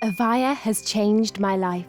AVAIYA has changed my life.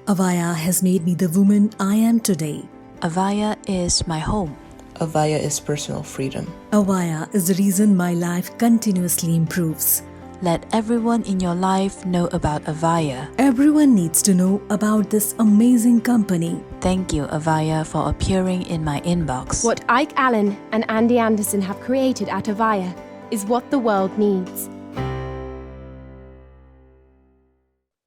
AVAIYA has made me the woman I am today. AVAIYA is my home. AVAIYA is personal freedom. AVAIYA is the reason my life continuously improves. Let everyone in your life know about AVAIYA. Everyone needs to know about this amazing company. Thank you, AVAIYA, for appearing in my inbox. What Ike Allen and Andy Anderson have created at AVAIYA is what the world needs.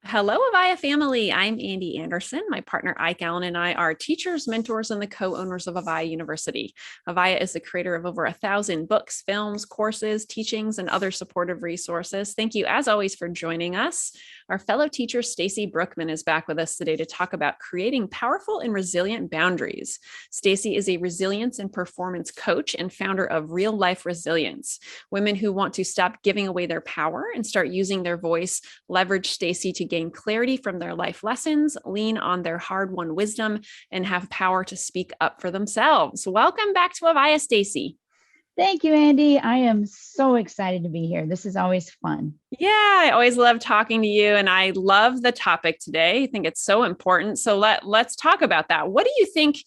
Hello, AVAIYA family. I'm Andy Anderson. My partner Ike Allen and I are teachers, mentors, and the co-owners of AVAIYA University. AVAIYA is the creator of over 1,000 books, films, courses, teachings, and other supportive resources. Thank you, as always, for joining us. Our fellow teacher, Stacy Brookman, is back with us today to talk about creating powerful and resilient boundaries. Stacy is a resilience and performance coach and founder of Real Life Resilience. Women who want to stop giving away their power and start using their voice leverage Stacy to gain clarity from their life lessons, lean on their hard-won wisdom, and have power to speak up for themselves. Welcome back to AVAIYA, Stacy. Thank you, Andy. I am so excited to be here. This is always fun. Yeah, I always love talking to you, and I love the topic today. I think it's so important. So let's talk about that. What do you think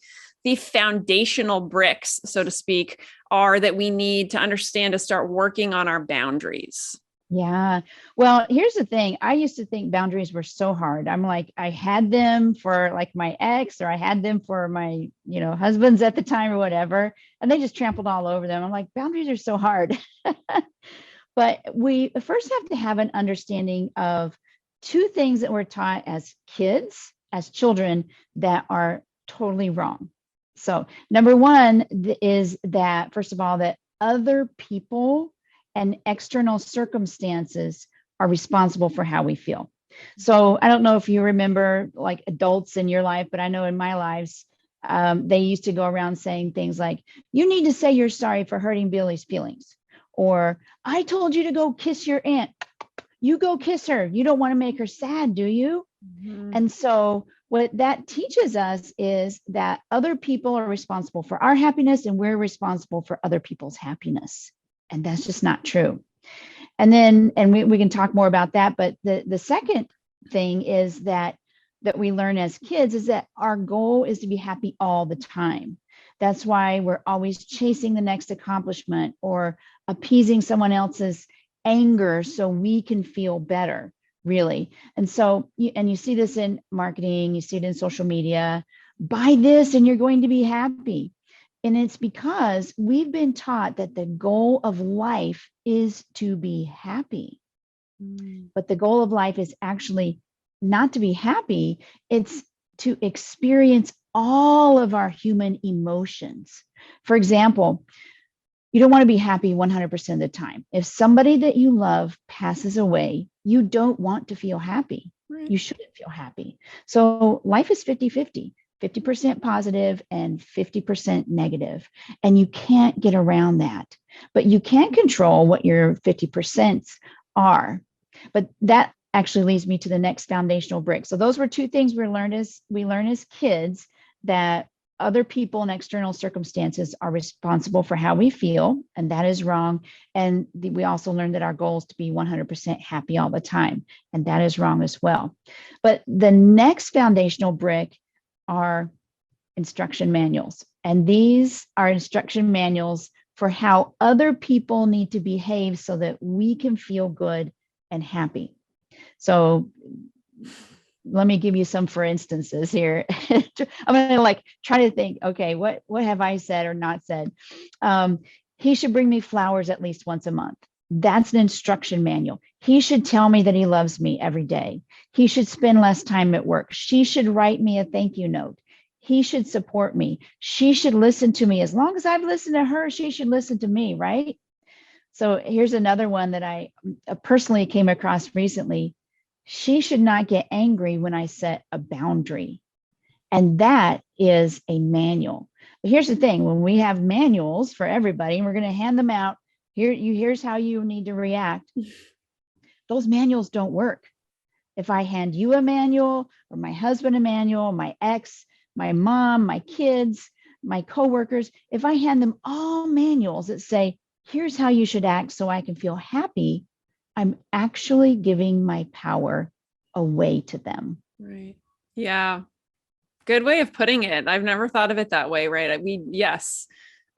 the foundational bricks, so to speak, are that we need to understand to start working on our boundaries? Yeah. Well, here's the thing. I used to think boundaries were so hard. I'm like, I had them for like my ex, or I had them for my, husbands at the time or whatever, and they just trampled all over them. I'm like, boundaries are so hard. But we first have to have an understanding of two things that we're taught as kids, as children, that are totally wrong. So number one is that, first of all, that other people and external circumstances are responsible for how we feel. So I don't know if you remember like adults in your life, but I know in my lives, they used to go around saying things like, you need to say you're sorry for hurting Billy's feelings. Or I told you to go kiss your aunt. You go kiss her. You don't want to make her sad, do you? Mm-hmm. And so what that teaches us is that other people are responsible for our happiness and we're responsible for other people's happiness. And that's just not true. And then, we can talk more about that. But the second thing is that we learn as kids is that our goal is to be happy all the time. That's why we're always chasing the next accomplishment or appeasing someone else's anger so we can feel better, really. And so, you see this in marketing, you see it in social media, buy this and you're going to be happy. And it's because we've been taught that the goal of life is to be happy. But the goal of life is actually not to be happy. It's to experience all of our human emotions. For example, you don't want to be happy 100% of the time. If somebody that you love passes away, you don't want to feel happy. Right. You shouldn't feel happy. So life is 50-50. 50% positive and 50% negative. And you can't get around that. But you can control what your 50% are. But that actually leads me to the next foundational brick. So those were two things we learn as kids, that other people and external circumstances are responsible for how we feel, and that is wrong. And we also learned that our goal is to be 100% happy all the time, and that is wrong as well. But the next foundational brick are instruction manuals. And these are instruction manuals for how other people need to behave so that we can feel good and happy. So let me give you some for instances here. I'm going to try to think, okay, what have I said or not said? He should bring me flowers at least once a month. That's an instruction manual. He should tell me that he loves me every day. He should spend less time at work. She should write me a thank you note. He should support me. She should listen to me. As long as I've listened to her, she should listen to me, right? So here's another one that I personally came across recently. She should not get angry when I set a boundary. And that is a manual. But here's the thing, when we have manuals for everybody, and we're going to hand them out, here's how you need to react. Those manuals don't work. If I hand you a manual, or my husband a manual, my ex, my mom, my kids, my coworkers, if I hand them all manuals that say, here's how you should act so I can feel happy, I'm actually giving my power away to them. Right. Yeah. Good way of putting it. I've never thought of it that way. Right. Yes,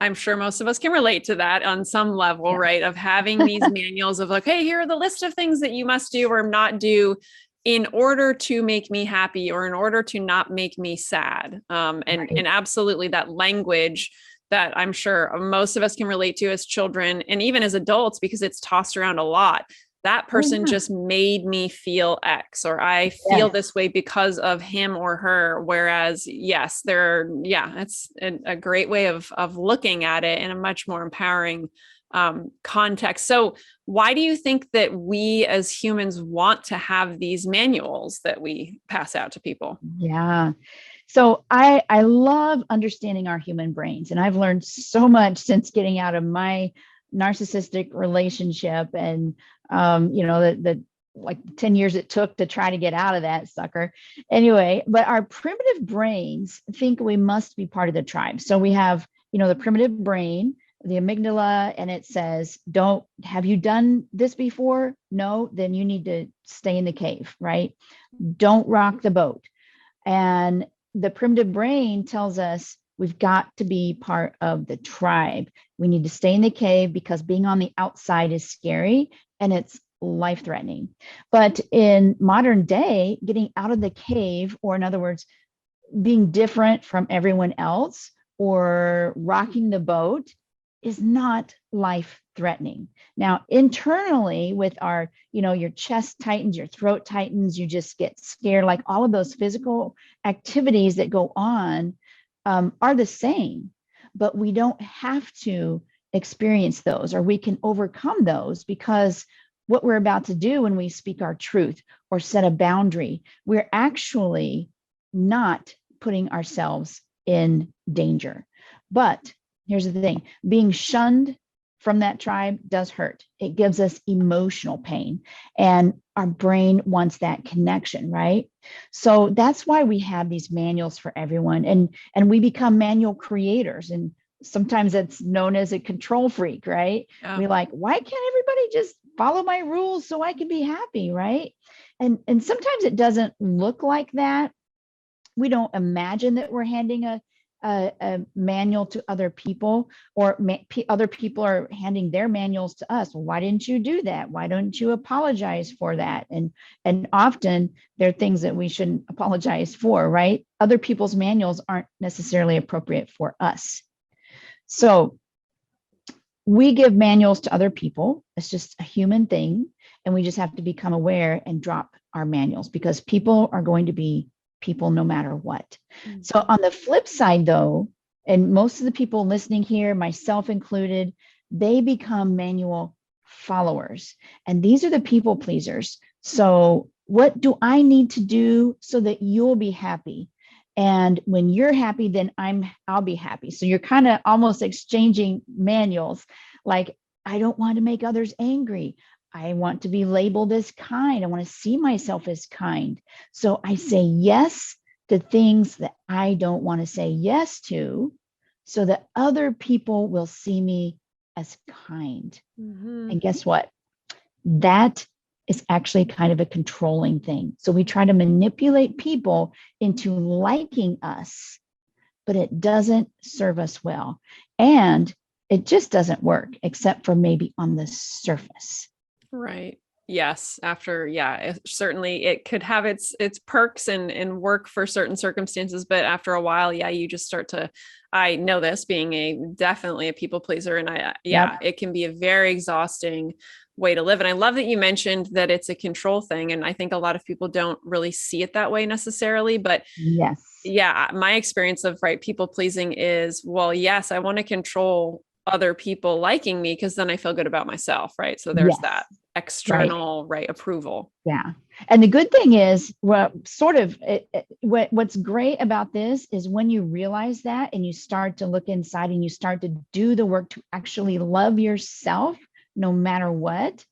I'm sure most of us can relate to that on some level, Yeah. right? Of having these manuals of like, hey, here are the list of things that you must do or not do in order to make me happy or in order to not make me sad. And absolutely that language that I'm sure most of us can relate to as children and even as adults, because it's tossed around a lot. That person just made me feel X, or I feel this way because of him or her. Whereas, yes, it's a great way of looking at it in a much more empowering context. So why do you think that we as humans want to have these manuals that we pass out to people? Yeah. So I love understanding our human brains, and I've learned so much since getting out of my narcissistic relationship and the like 10 years it took to try to get out of that sucker. Anyway, but our primitive brains think we must be part of the tribe. So we have, the primitive brain, the amygdala, and it says, have you done this before? No, then you need to stay in the cave, right? Don't rock the boat. And the primitive brain tells us we've got to be part of the tribe. We need to stay in the cave because being on the outside is scary and it's life-threatening. But in modern day, getting out of the cave, or in other words, being different from everyone else or rocking the boat, is not life-threatening. Now, internally with our, your chest tightens, your throat tightens, you just get scared, like all of those physical activities that go on are the same, but we don't have to experience those, or we can overcome those, because what we're about to do when we speak our truth or set a boundary, we're actually not putting ourselves in danger. But here's the thing, being shunned from that tribe does hurt. It gives us emotional pain, and our brain wants that connection, right? So that's why we have these manuals for everyone, and we become manual creators. And sometimes that's known as a control freak, right? Yeah. We're like, why can't everybody just follow my rules so I can be happy, right? And sometimes it doesn't look like that. We don't imagine that we're handing a manual to other people, or other people are handing their manuals to us. Well, why didn't you do that? Why don't you apologize for that? And often there are things that we shouldn't apologize for, right? Other people's manuals aren't necessarily appropriate for us. So we give manuals to other people. It's just a human thing. And we just have to become aware and drop our manuals, because people are going to be people no matter what. Mm-hmm. So on the flip side though, and most of the people listening here, myself included, they become manual followers. And these are the people pleasers. So what do I need to do so that you'll be happy? And when you're happy, then I'll be happy. So you're kind of almost exchanging manuals. Like, I don't want to make others angry. I want to be labeled as kind. I want to see myself as kind. So I say yes to things that I don't want to say yes to, so that other people will see me as kind. Mm-hmm. And guess what? That is actually kind of a controlling thing. So we try to manipulate people into liking us, but it doesn't serve us well. And it just doesn't work, except for maybe on the surface. Right. Yes. Certainly it could have its perks and work for certain circumstances, but after a while, you just start to, I know this being definitely a people pleaser, and it can be a very exhausting way to live. And I love that you mentioned that it's a control thing. And I think a lot of people don't really see it that way necessarily, but yes. Yeah, my experience of people pleasing is, well, yes, I want to control other people liking me, because then I feel good about myself, right? So there's that external approval. Yeah. And the good thing is, what's great about this is when you realize that and you start to look inside and you start to do the work to actually love yourself no matter what,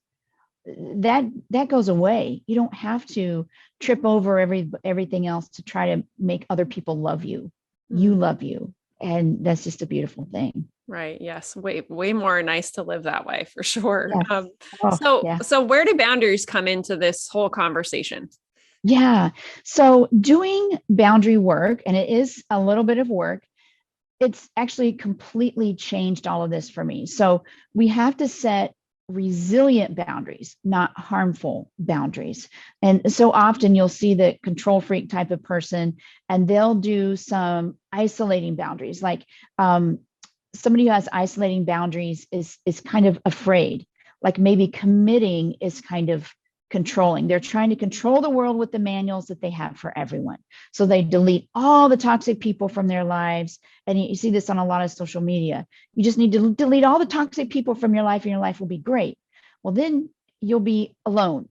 that goes away. You don't have to trip over everything else to try to make other people love you. Mm-hmm. You love you. And that's just a beautiful thing. Right. Yes. Way more nice to live that way, for sure. Yes. So where do boundaries come into this whole conversation? Yeah. So doing boundary work, and it is a little bit of work, it's actually completely changed all of this for me. So we have to set resilient boundaries, not harmful boundaries. And so often you'll see the control freak type of person, and they'll do some isolating boundaries. Like somebody who has isolating boundaries is kind of afraid, like maybe committing is kind of controlling. They're trying to control the world with the manuals that they have for everyone. So they delete all the toxic people from their lives. And you see this on a lot of social media. You just need to delete all the toxic people from your life and your life will be great. Well, then you'll be alone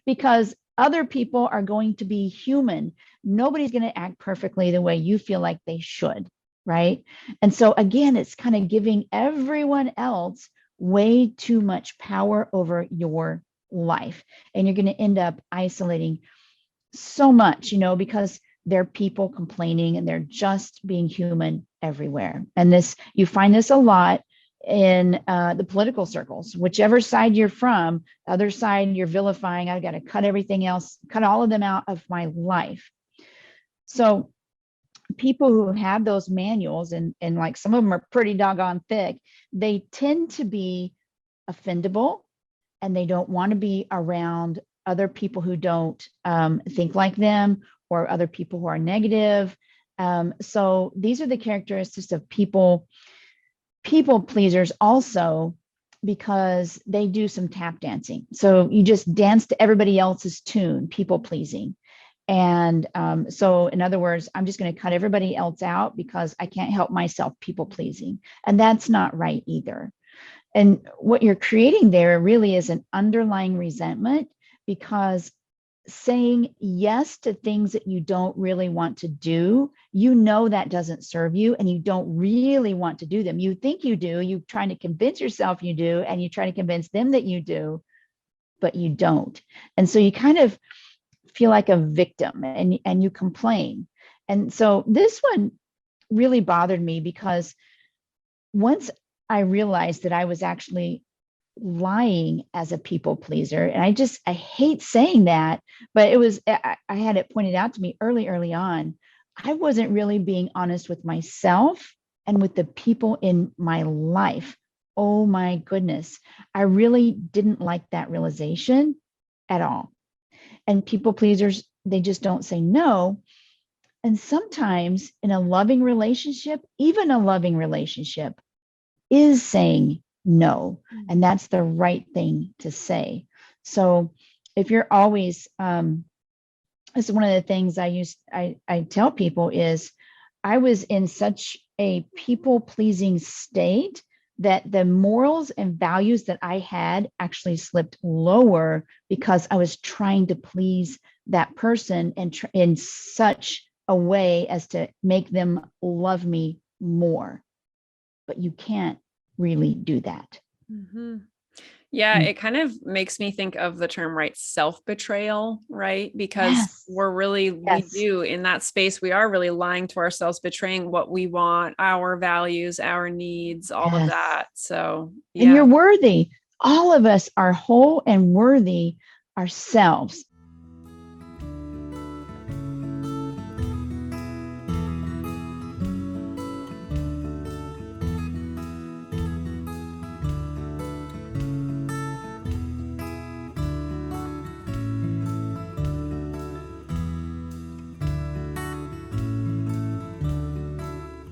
because other people are going to be human. Nobody's going to act perfectly the way you feel like they should, right? And so again, it's kind of giving everyone else way too much power over your life. And you're going to end up isolating so much, because there are people complaining and they're just being human everywhere. And this, you find this a lot in the political circles, whichever side you're from, the other side you're vilifying. I've got to cut everything else, cut all of them out of my life. So people who have those manuals, and like some of them are pretty doggone thick, they tend to be offendable, and they don't want to be around other people who don't think like them, or other people who are negative. So these are the characteristics of people pleasers also, because they do some tap dancing. So you just dance to everybody else's tune, people pleasing. And so in other words, I'm just going to cut everybody else out because I can't help myself people pleasing. And that's not right either. And what you're creating there really is an underlying resentment, because saying yes to things that you don't really want to do, that doesn't serve you, and you don't really want to do them. You think you do, you're trying to convince yourself you do, and you try to convince them that you do, but you don't. And so you kind of feel like a victim, and you complain. And so this one really bothered me, because once I realized that I was actually lying as a people pleaser, and I hate saying that, but I had it pointed out to me early on. I wasn't really being honest with myself and with the people in my life. Oh my goodness. I really didn't like that realization at all. And people pleasers, they just don't say no. And sometimes in a loving relationship, even a loving relationship, is saying no. And that's the right thing to say. So if you're always, this is one of the things I tell people is, I was in such a people pleasing state that the morals and values that I had actually slipped lower, because I was trying to please that person and in such a way as to make them love me more. But you can't really do that. Mm-hmm. Yeah, it kind of makes me think of the term, right? Self-betrayal, right? Because we're really, we do in that space, we are really lying to ourselves, betraying what we want, our values, our needs, all of that. So, yeah. And you're worthy. All of us are whole and worthy ourselves.